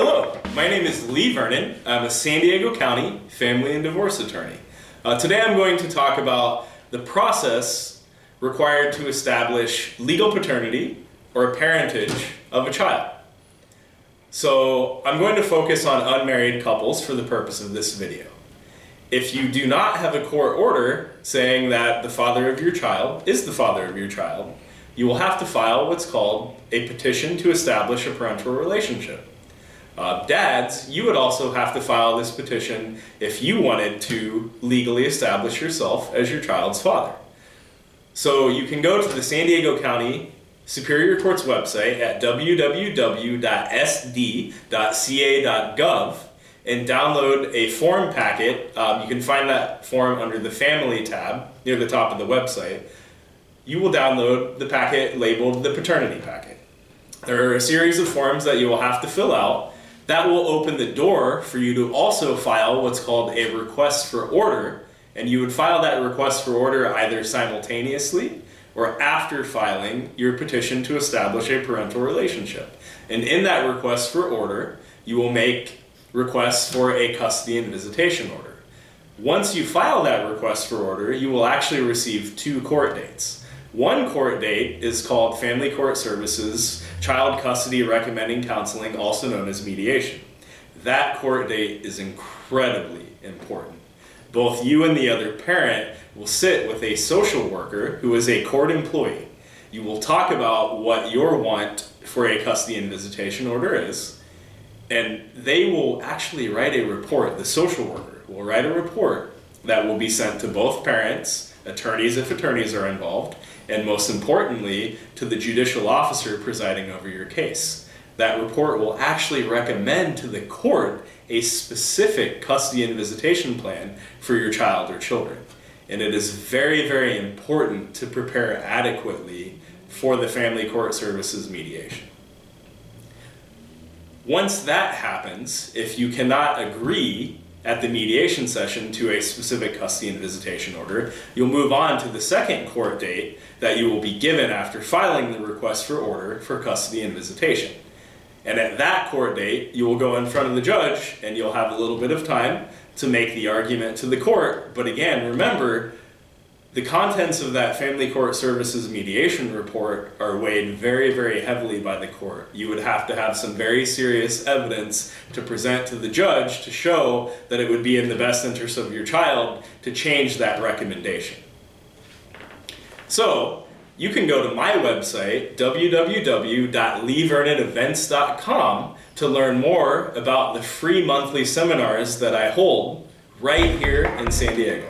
Hello, my name is Lee Vernon. I'm a San Diego County family and divorce attorney. Today I'm going to talk about the process required to establish legal paternity or parentage of a child. So I'm going to focus on unmarried couples for the purpose of this video. If you do not have a court order saying that the father of your child is the father of your child, you will have to file what's called a petition to establish a parental relationship. Dads, you would also have to file this petition if you wanted to legally establish yourself as your child's father. So you can go to the San Diego County Superior Court's website at www.sd.ca.gov and download a form packet. You can find that form under the Family tab near the top of the website. You will download the packet labeled the Paternity packet. There are a series of forms that you will have to fill out. That will open the door for you to also file what's called a request for order, and you would file that request for order either simultaneously or after filing your petition to establish a parental relationship. And in that request for order, you will make requests for a custody and visitation order. Once you file that request for order, you will actually receive 2 court dates. One court date is called Family Court Services Child Custody Recommending Counseling, also known as mediation. That court date is incredibly important. Both you and the other parent will sit with a social worker who is a court employee. You will talk about what your want for a custody and visitation order is, and they will actually write a report. The social worker will write a report that will be sent to both parents, attorneys if attorneys are involved, and most importantly, to the judicial officer presiding over your case. That report will actually recommend to the court a specific custody and visitation plan for your child or children. And it is very, very important to prepare adequately for the Family Court Services mediation. Once that happens, if you cannot agree at the mediation session to a specific custody and visitation order, you'll move on to the second court date that you will be given after filing the request for order for custody and visitation. And at that court date, you will go in front of the judge and you'll have a little bit of time to make the argument to the court. But again, remember, the contents of that Family Court Services mediation report are weighed very, very heavily by the court. You would have to have some very serious evidence to present to the judge to show that it would be in the best interest of your child to change that recommendation. So, you can go to my website, www.leevernonevents.com, to learn more about the free monthly seminars that I hold right here in San Diego.